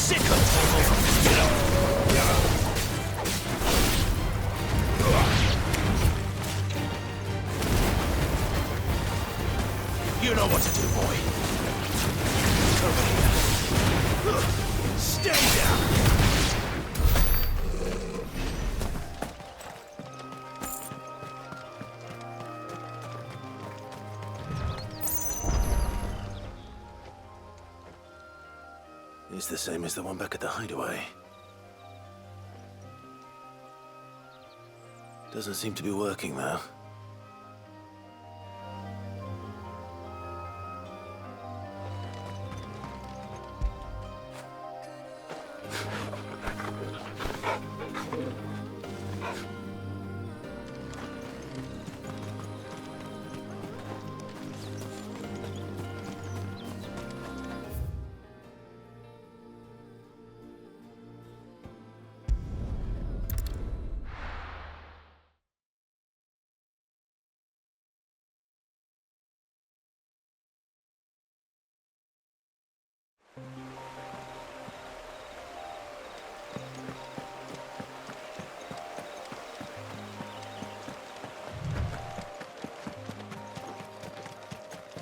Sick of trouble. Get up. You know what to do, boy. Over here. Stay down. It's the same as the one back at the hideaway. Doesn't seem to be working, though.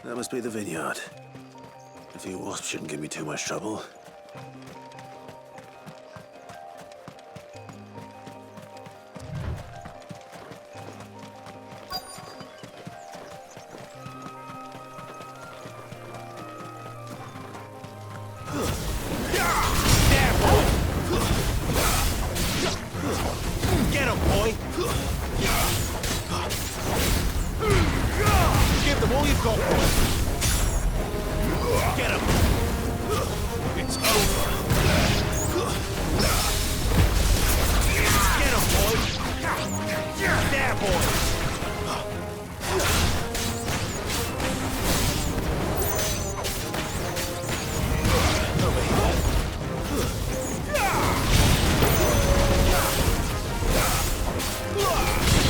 That must be the vineyard. A few wasps shouldn't give me too much trouble. Get him, boy! Give them all you've got, boy! Get him! It's over! Get him, boy! There, boy!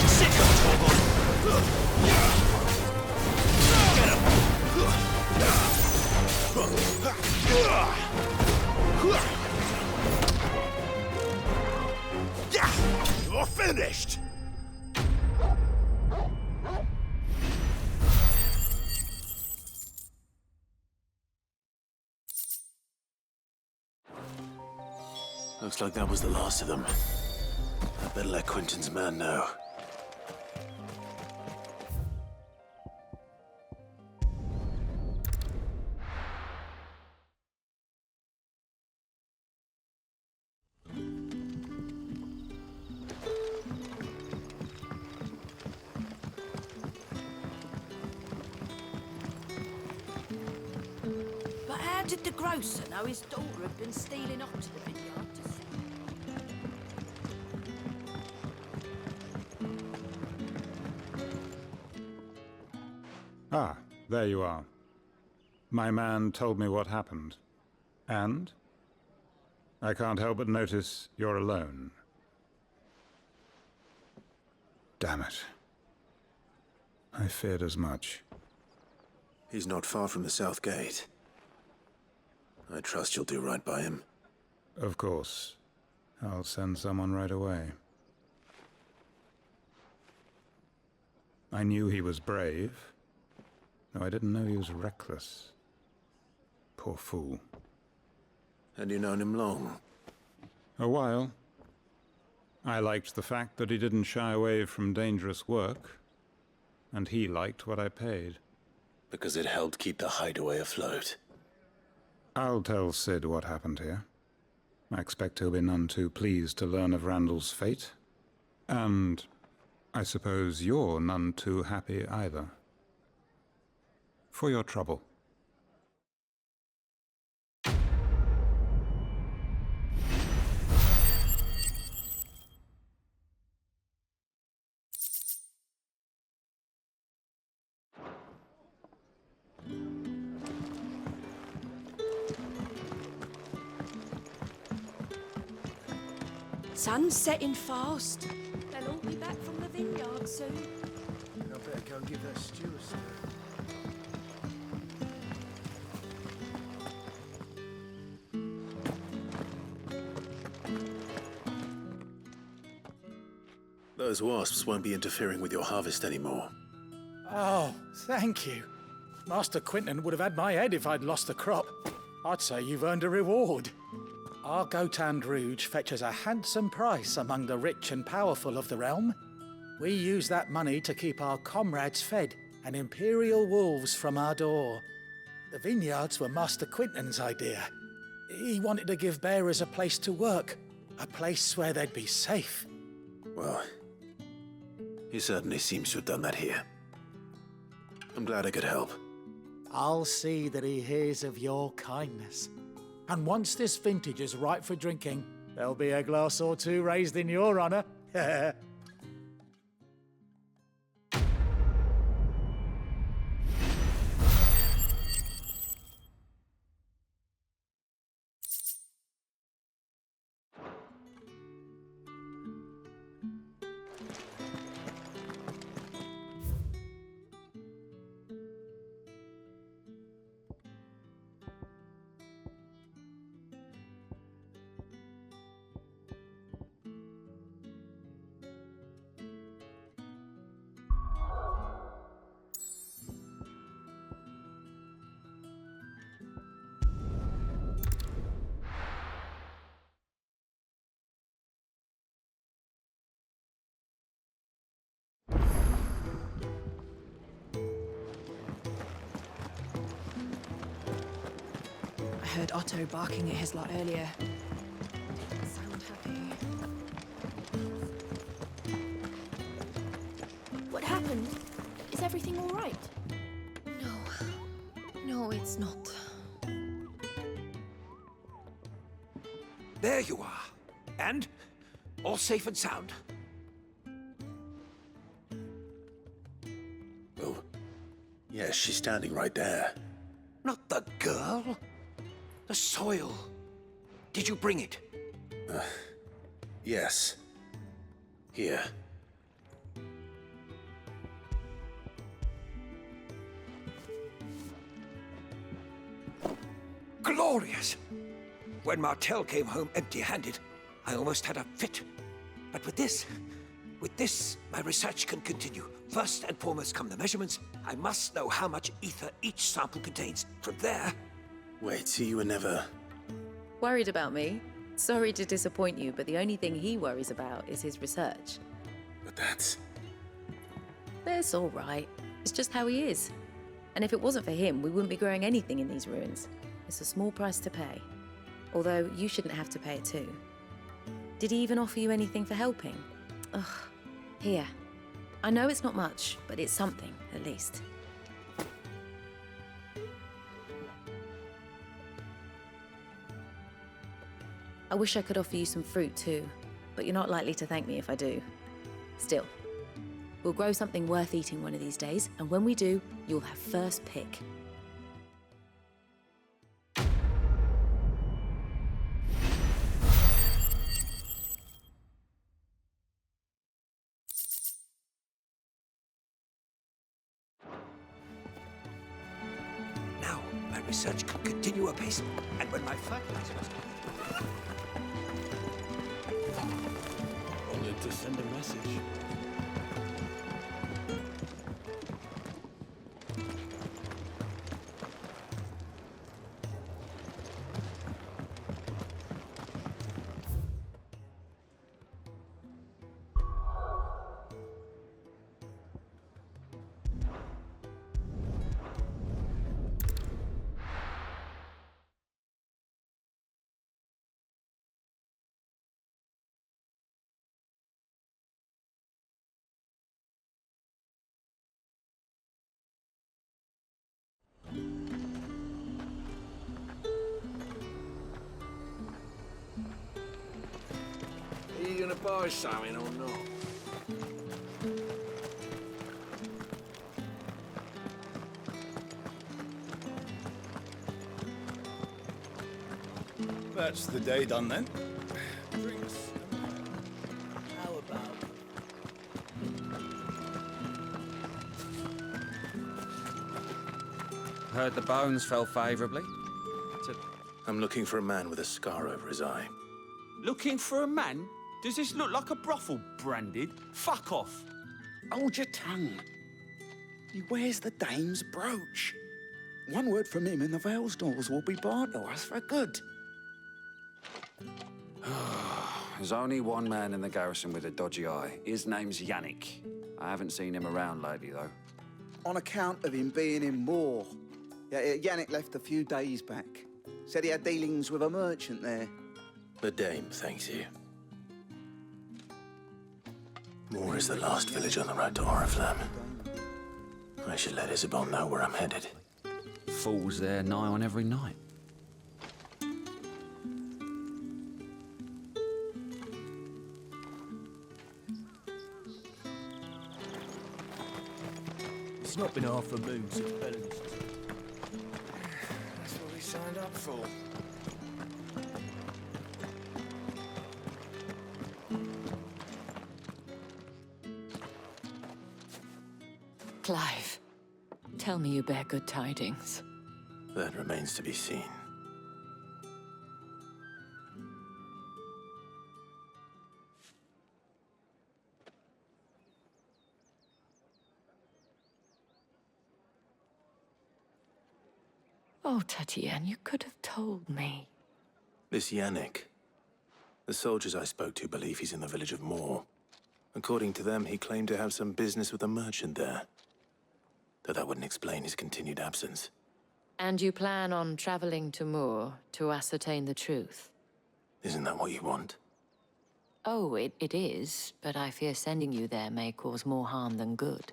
Sick of trouble! Get him! You're finished! Looks like that was the last of them. I better let Quentin's man know. But how did the grocer know his daughter had been stealing off to the vineyard to sell? Ah, there you are. My man told me what happened. And? I can't help but notice you're alone. Damn it. I feared as much. He's not far from the south gate. I trust you'll do right by him. Of course. I'll send someone right away. I knew he was brave, though I didn't know he was reckless. Poor fool. Had you known him long? A while. I liked the fact that he didn't shy away from dangerous work, and he liked what I paid. Because it helped keep the hideaway afloat. I'll tell Sid what happened here. I expect he'll be none too pleased to learn of Randall's fate. And I suppose you're none too happy either. For your trouble. Sun's setting fast. They'll all be back from the vineyard soon. I better go and give that stew a stir. Those wasps won't be interfering with your harvest anymore. Oh, thank you. Master Quinton would have had my head if I'd lost the crop. I'd say you've earned a reward. Our Gotand Rouge fetches a handsome price among the rich and powerful of the realm. We use that money to keep our comrades fed and imperial wolves from our door. The vineyards were Master Quinton's idea. He wanted to give bearers a place to work, a place where they'd be safe. Well, he certainly seems to have done that here. I'm glad I could help. I'll see that he hears of your kindness. And once this vintage is ripe for drinking, there'll be a glass or two raised in your honor. I heard Otto barking at his lot earlier. Didn't sound happy. What happened? Is everything all right? No, it's not. There you are. And? All safe and sound? Oh, yes, she's standing right there. Not the girl. The soil. Did you bring it? Yes. Here. Glorious! When Martel came home empty-handed, I almost had a fit. But with this, my research can continue. First and foremost come the measurements. I must know how much ether each sample contains. From there... Wait, so you were never... Worried about me? Sorry to disappoint you, but the only thing he worries about is his research. But that's... That's all right. It's just how he is. And if it wasn't for him, we wouldn't be growing anything in these ruins. It's a small price to pay. Although, you shouldn't have to pay it too. Did he even offer you anything for helping? Ugh. Here. I know it's not much, but it's something, at least. I wish I could offer you some fruit too, but you're not likely to thank me if I do. Still, we'll grow something worth eating one of these days, and when we do, you'll have first pick. Now, my research can continue apace, and when my fertilizers... Wanted to send a message. Are you gonna buy something or not? That's the day done then. Drinks. How about... Heard the bones fell favourably. I'm looking for a man with a scar over his eye. Looking for a man? Does this look like a brothel, Branded? Fuck off. Hold your tongue. He wears the dame's brooch. One word from him and the Vale's doors will be barred to us for good. There's only one man in the garrison with a dodgy eye. His name's Yannick. I haven't seen him around lately, though. On account of him being in Moor. Yeah, Yannick left a few days back. Said he had dealings with a merchant there. The dame thanks you. Moor is the last village on the road to Oriflamme. I should let Isabel know where I'm headed. Falls there nigh on every night. It's not been half a moon since Bellen's. That's what we signed up for. Clive, tell me you bear good tidings. That remains to be seen. Oh, Tatiane, you could have told me. This Yannick. The soldiers I spoke to believe he's in the village of Moor. According to them, he claimed to have some business with a merchant there. Though that wouldn't explain his continued absence. And you plan on traveling to Moor to ascertain the truth? Isn't that what you want? Oh, it is, but I fear sending you there may cause more harm than good.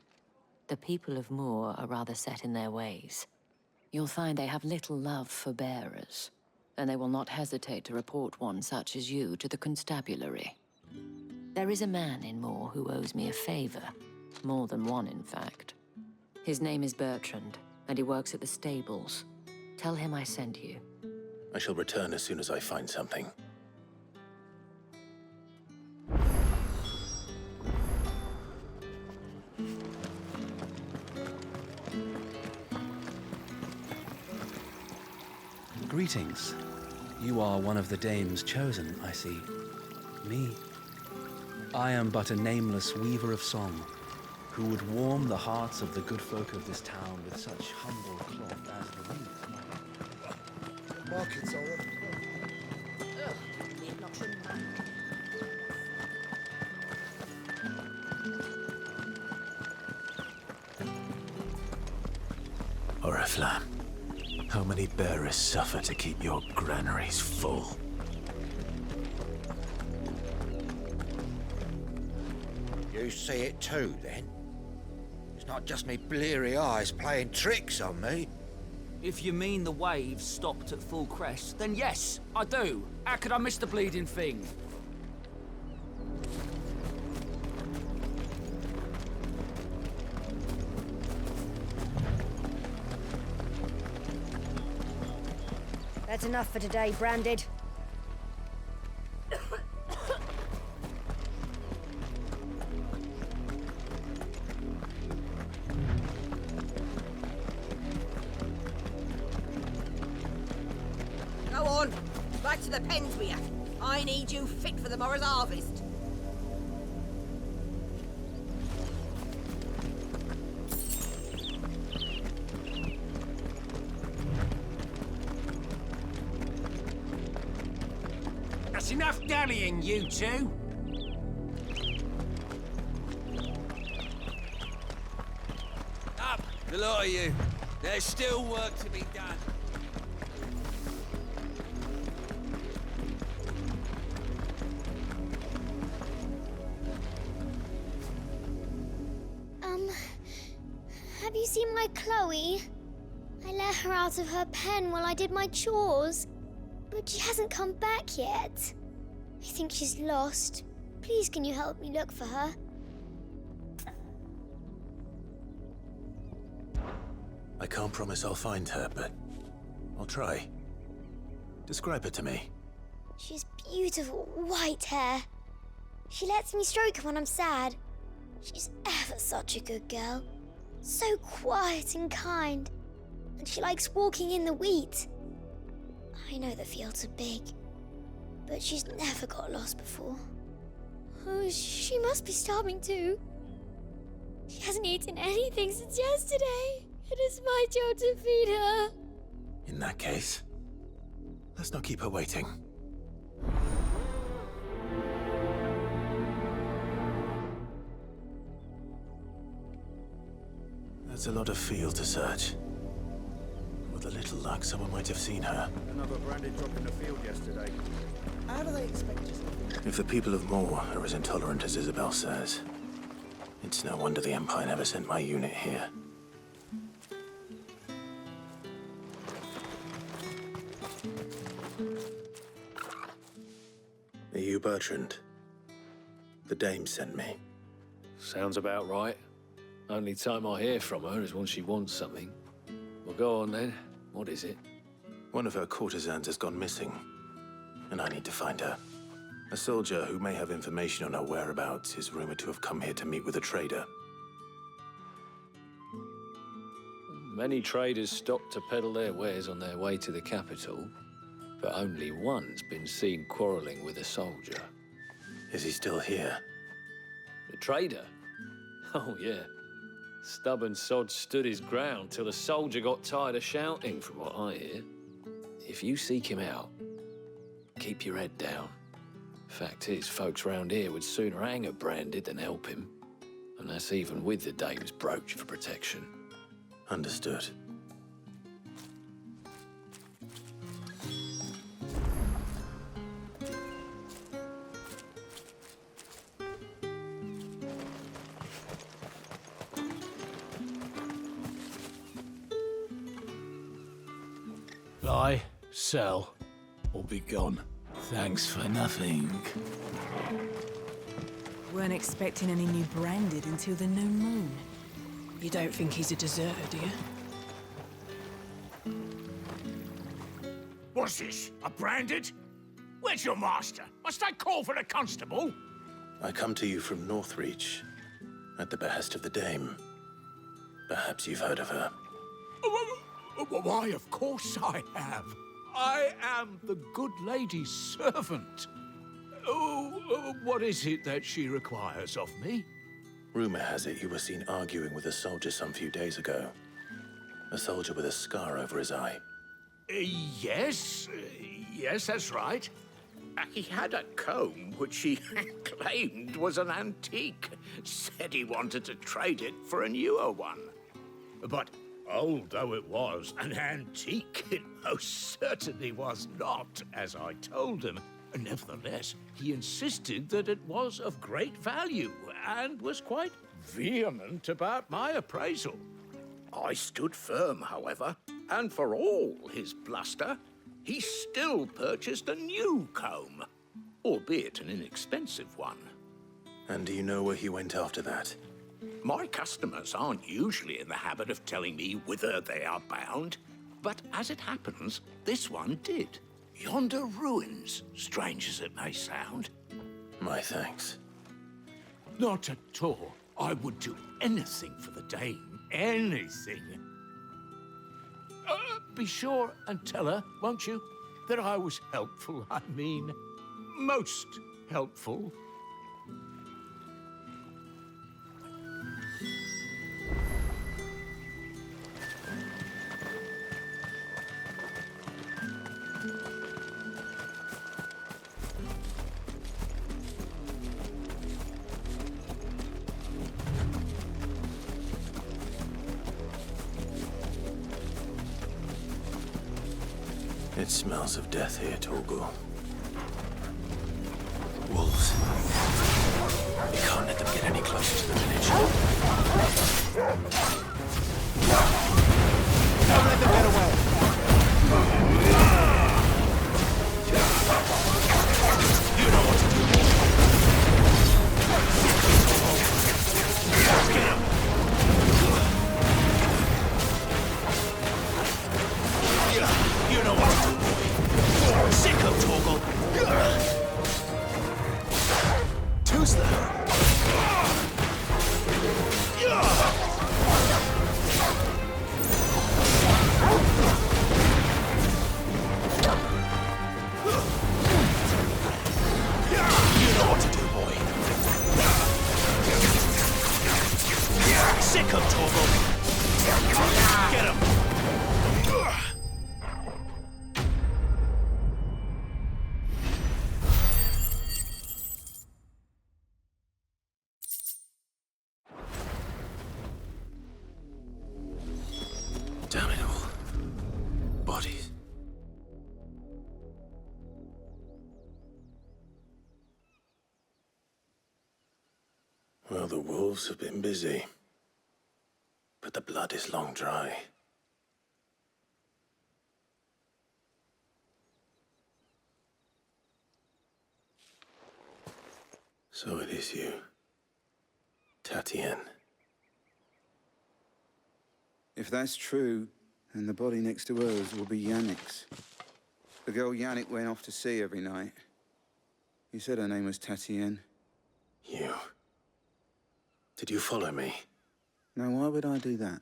The people of Moor are rather set in their ways. You'll find they have little love for bearers, and they will not hesitate to report one such as you to the constabulary. There is a man in Moor who owes me a favor. More than one, in fact. His name is Bertrand, and he works at the stables. Tell him I sent you. I shall return as soon as I find something. Greetings. You are one of the dames chosen, I see. Me. I am but a nameless weaver of song, who would warm the hearts of the good folk of this town with such humble cloth as the weave. Market's all right. Oriflamme, how many bearers suffer to keep your granaries full? You see it too, then? It's not just me bleary eyes playing tricks on me. If you mean the waves stopped at full crest, then yes, I do. How could I miss the bleeding thing? That's enough for today, Branded. Go on, back to the pens with you. I need you fit for the morrow's harvest. That's enough dallying, you two. Up, the lot of you. There's still work to be done. Have you seen my Chloe? I let her out of her pen while I did my chores, but she hasn't come back yet. I think she's lost. Please, can you help me look for her? I can't promise I'll find her, but I'll try. Describe her to me. She has beautiful white hair. She lets me stroke her when I'm sad. She's ever such a good girl. So quiet and kind. And she likes walking in the wheat. I know the fields are big, but she's never got lost before. Oh, she must be starving too. She hasn't eaten anything since yesterday. It is my job to feed her. In that case, let's not keep her waiting. That's a lot of field to search. With a little luck, someone might have seen her. Another branded drop in the field yesterday. How do they expect us? If the people of Moor are as intolerant as Isabel says, it's no wonder the Empire never sent my unit here. Are you Bertrand? The dame sent me. Sounds about right. Only time I hear from her is when she wants something. Well, go on then. What is it? One of her courtesans has gone missing, and I need to find her. A soldier who may have information on her whereabouts is rumored to have come here to meet with a trader. Many traders stop to peddle their wares on their way to the capital, but only one's been seen quarreling with a soldier. Is he still here? The trader? Oh, yeah. Stubborn sod stood his ground till the soldier got tired of shouting, from what I hear. If you seek him out, keep your head down. Fact is, folks round here would sooner hang a branded than help him. And that's even with the dame's brooch for protection. Understood. Buy, sell, or be gone. Thanks for nothing. Weren't expecting any new branded until the new moon. You don't think he's a deserter, do you? What's this? A branded? Where's your master? Must I call for the constable? I come to you from Northreach, at the behest of the dame. Perhaps you've heard of her. Why, of course I have. I am the good lady's servant. Oh, what is it that she requires of me? Rumor has it you were seen arguing with a soldier some few days ago. A soldier with a scar over his eye. Yes, that's right. He had a comb which he claimed was an antique. Said he wanted to trade it for a newer one. But old though it was, an antique it most certainly was not, as I told him. Nevertheless, he insisted that it was of great value, and was quite vehement about my appraisal. I stood firm, however, and for all his bluster, he still purchased a new comb, albeit an inexpensive one. And do you know where he went after that? My customers aren't usually in the habit of telling me whither they are bound, but as it happens, this one did. Yonder ruins, strange as it may sound. My thanks. Not at all. I would do anything for the dame. Anything. Be sure and tell her, won't you, that I was helpful. I mean, most helpful. It smells of death here, Torgal. Wolves. We can't let them get any closer to the village. Don't let them get away. You know what to do. Get him! You know what to do, boy. Sick of Torgal. Too slow. You know what to do, boy. Well, the wolves have been busy. But the blood is long dry. So it is you, Tatienne. If that's true, then the body next to hers will be Yannick's. The girl Yannick went off to see every night. You said her name was Tatienne. You? Did you follow me? Now, why would I do that?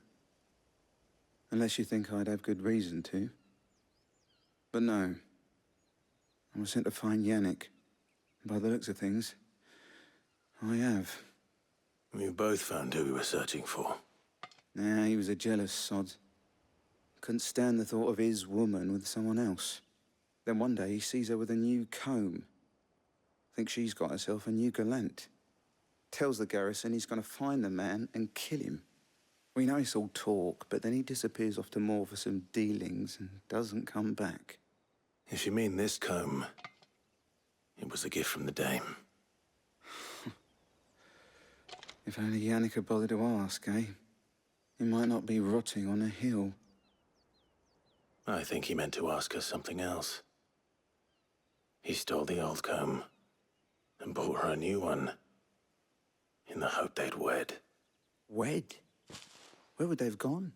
Unless you think I'd have good reason to. But no. I was sent to find Yannick. By the looks of things, I have. We both found who we were searching for. Nah, he was a jealous sod. Couldn't stand the thought of his woman with someone else. Then one day he sees her with a new comb. Thinks she's got herself a new gallant. Tells the garrison he's going to find the man and kill him. We know it's all talk, but then he disappears off to Moor for some dealings and doesn't come back. If you mean this comb, it was a gift from the dame. If only Yannick had bothered to ask, eh? He might not be rotting on a hill. I think he meant to ask us something else. He stole the old comb and bought her a new one in the hope they'd wed. Wed? Where would they have gone?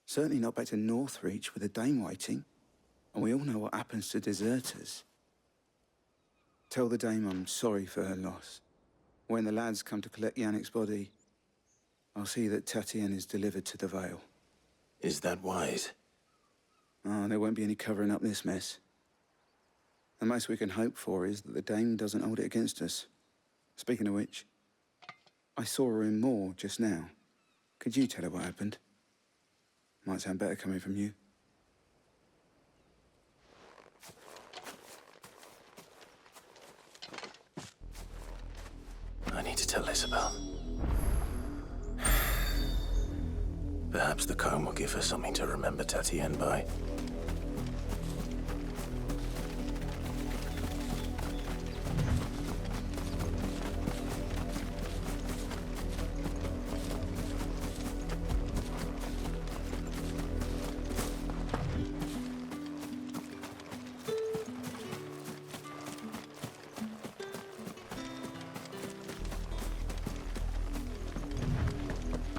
Certainly not back to Northreach with a dame waiting. And we all know what happens to deserters. Tell the dame I'm sorry for her loss. When the lads come to collect Yannick's body, I'll see that Tatienne is delivered to the Vale. Is that wise? Oh, there won't be any covering up this mess. The most we can hope for is that the dame doesn't hold it against us. Speaking of which, I saw her in Moor just now. Could you tell her what happened? Might sound better coming from you. I need to tell Isabel. Perhaps the comb will give her something to remember Tatienne by.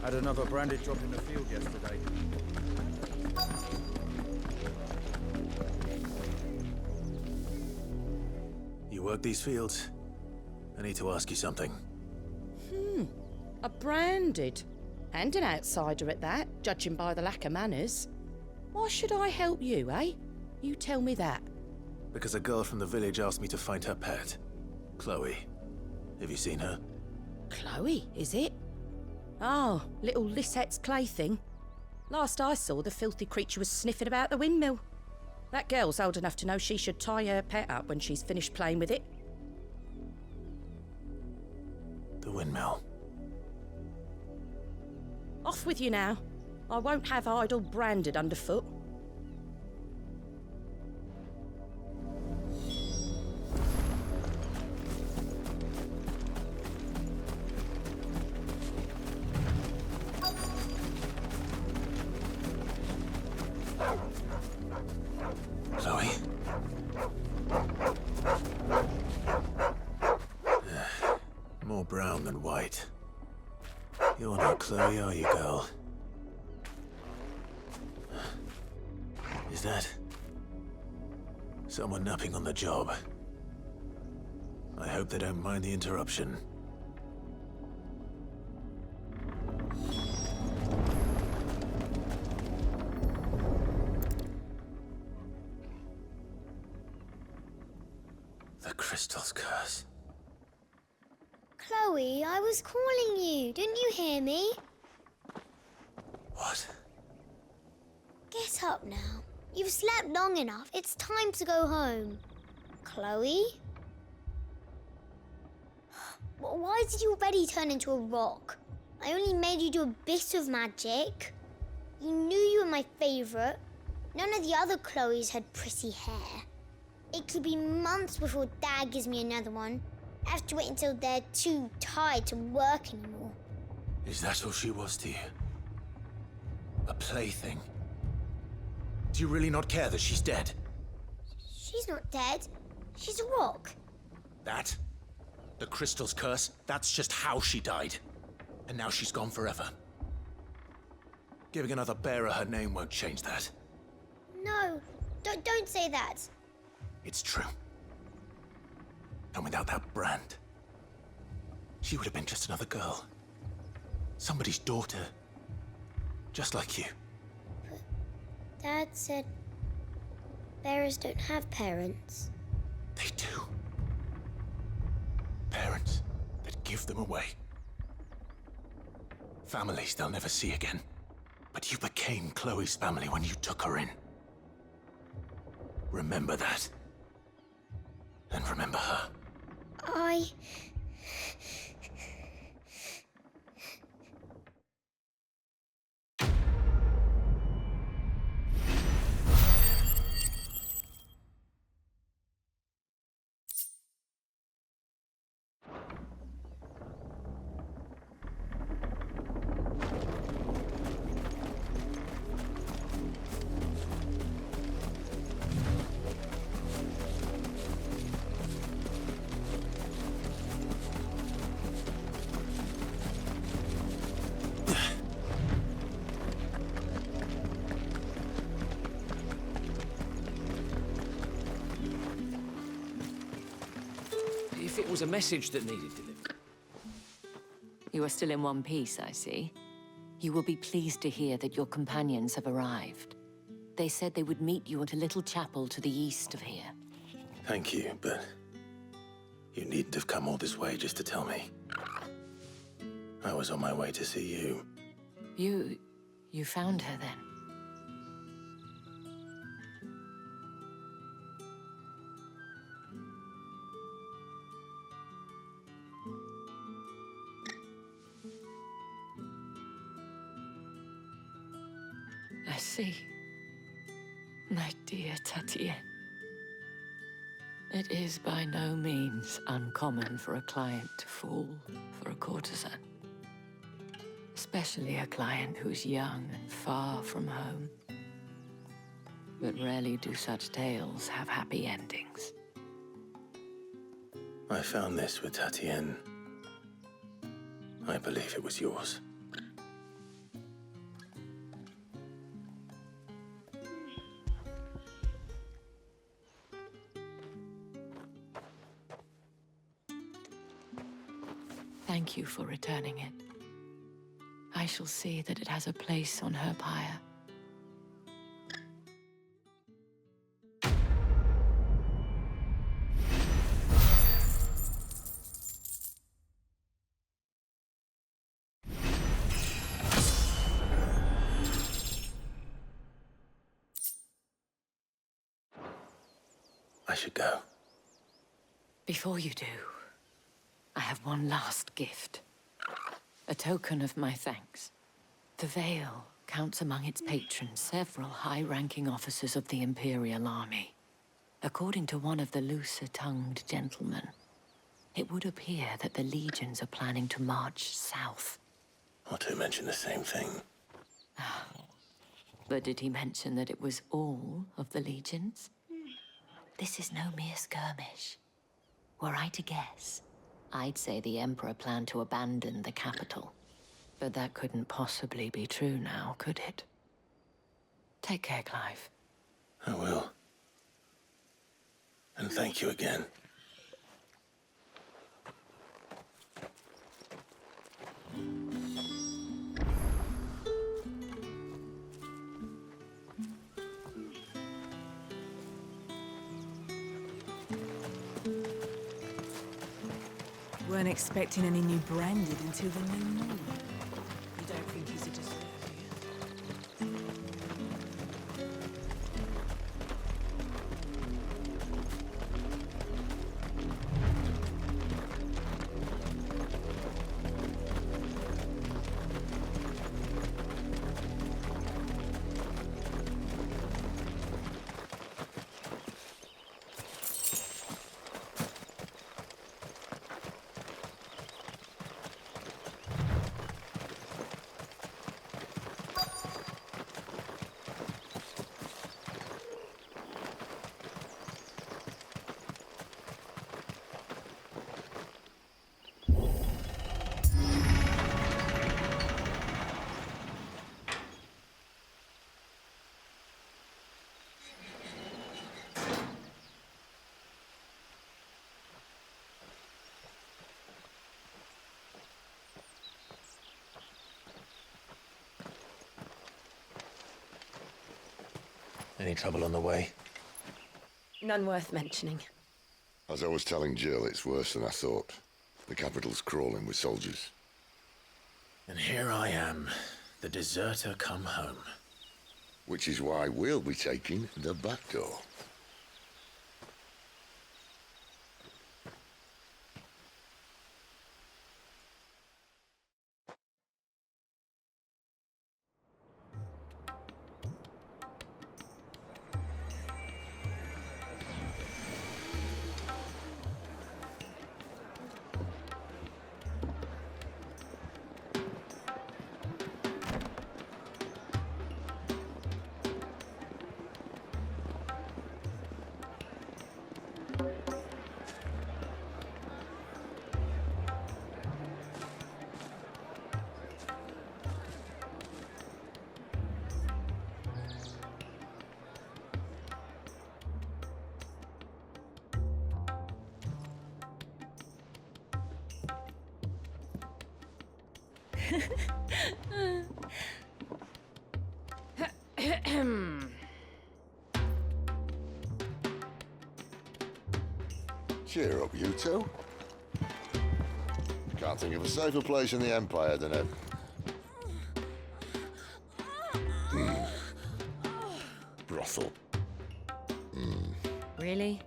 Had another branded drop in the field yesterday. You work these fields? I need to ask you something. A branded. And an outsider at that, judging by the lack of manners. Why should I help you, eh? You tell me that. Because a girl from the village asked me to find her pet, Chloe. Have you seen her? Chloe, is it? Oh, little Lisette's plaything. Last I saw, the filthy creature was sniffing about the windmill. That girl's old enough to know she should tie her pet up when she's finished playing with it. The windmill. Off with you now. I won't have idle branded underfoot. Chloe? More brown than white. You're not Chloe, are you, girl? Is that someone napping on the job? I hope they don't mind the interruption. The crystal's curse. Chloe, I was calling you. Didn't you hear me? What? Get up now. You've slept long enough. It's time to go home. Chloe? Why did your belly turn into a rock? I only made you do a bit of magic. You knew you were my favourite. None of the other Chloes had pretty hair. It could be months before Dad gives me another one. Have to wait until they're too tired to work anymore. Is that all she was to you? A plaything? Do you really not care that she's dead? She's not dead. She's a rock. That? The crystal's curse? That's just how she died. And now she's gone forever. Giving another bearer her name won't change that. No, don't say that. It's true. And without that brand, she would have been just another girl. Somebody's daughter. Just like you. But Dad said bearers don't have parents. They do. Parents that give them away. Families they'll never see again. But you became Chloe's family when you took her in. Remember that. And remember her. If it was a message that needed delivered. You are still in one piece, I see. You will be pleased to hear that your companions have arrived. They said they would meet you at a little chapel to the east of here. Thank you, but you needn't have come all this way just to tell me. I was on my way to see you. You found her then? I see. My dear Tatienne. It is by no means uncommon for a client to fall for a courtesan. Especially a client who's young and far from home. But rarely do such tales have happy endings. I found this with Tatienne. I believe it was yours. Thank you for returning it. I shall see that it has a place on her pyre. I should go. Before you do, I have one last gift. A token of my thanks. The Vale counts among its patrons several high-ranking officers of the Imperial Army. According to one of the looser-tongued gentlemen, it would appear that the legions are planning to march south. Not to mention the same thing. But did he mention that it was all of the legions? This is no mere skirmish. Were I to guess, I'd say the Emperor planned to abandon the capital. But that couldn't possibly be true now, could it? Take care, Clive. I will. And thank you again. Weren't expecting any new branded until the new moon. You don't think he's a deserter, do you? Any trouble on the way? None worth mentioning. As I was telling Jill, it's worse than I thought. The capital's crawling with soldiers. And here I am, the deserter come home. Which is why we'll be taking the back door. Cheer up, you two. Can't think of a safer place in the Empire than a... brothel. Really?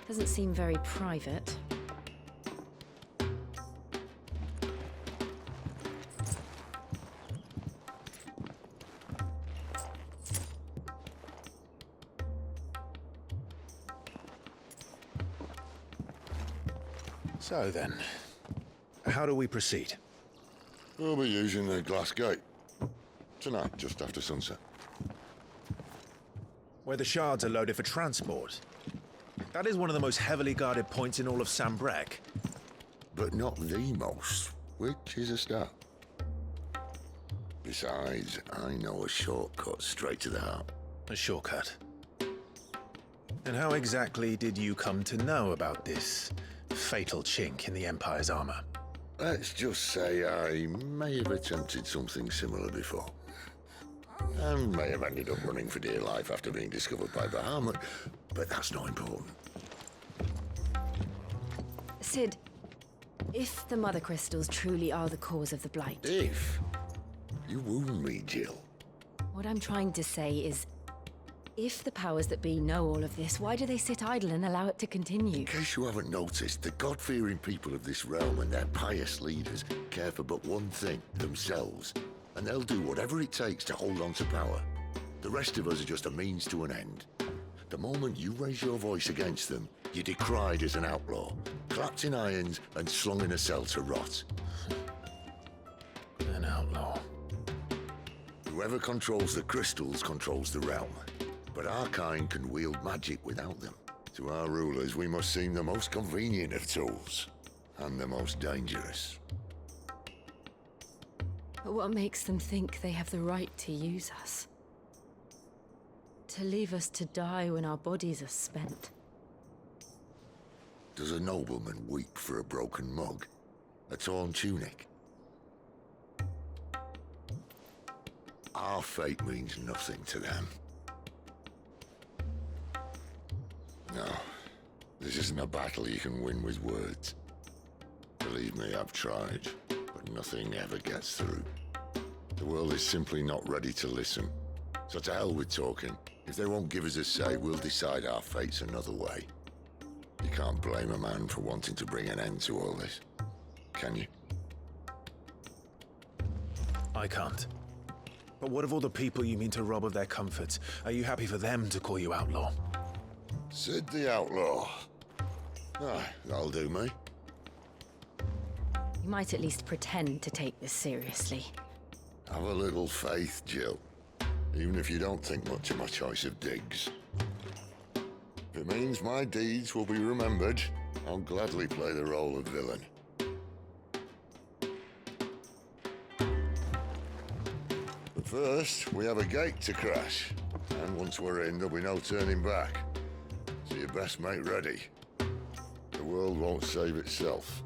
Doesn't seem very private. So then, how do we proceed? We'll be using the glass gate. Tonight, just after sunset. Where the shards are loaded for transport. That is one of the most heavily guarded points in all of Sambrek. But not the most, which is a start. Besides, I know a shortcut straight to the heart. A shortcut? And how exactly did you come to know about this fatal chink in the Empire's armor? Let's just say I may have attempted something similar before. And may have ended up running for dear life after being discovered by Bahamut, but that's not important. Sid, if the Mother Crystals truly are the cause of the Blight... If? You wound me, Jill. What I'm trying to say is, if the powers that be know all of this, why do they sit idle and allow it to continue? In case you haven't noticed, the God-fearing people of this realm and their pious leaders care for but one thing, themselves. And they'll do whatever it takes to hold on to power. The rest of us are just a means to an end. The moment you raise your voice against them, you're decried as an outlaw, clapped in irons and slung in a cell to rot. An outlaw. Whoever controls the crystals controls the realm. But our kind can wield magic without them. To our rulers, we must seem the most convenient of tools, and the most dangerous. But what makes them think they have the right to use us? To leave us to die when our bodies are spent? Does a nobleman weep for a broken mug? A torn tunic? Our fate means nothing to them. No, this isn't a battle you can win with words. Believe me, I've tried, but nothing ever gets through. The world is simply not ready to listen. So to hell with talking. If they won't give us a say, we'll decide our fates another way. You can't blame a man for wanting to bring an end to all this, can you? I can't. But what of all the people you mean to rob of their comforts? Are you happy for them to call you outlaw? Sid the Outlaw. Ah, that'll do me. You might at least pretend to take this seriously. Have a little faith, Jill. Even if you don't think much of my choice of digs. If it means my deeds will be remembered, I'll gladly play the role of villain. But first, we have a gate to crash. And once we're in, there'll be no turning back. So you best make ready. The world won't save itself.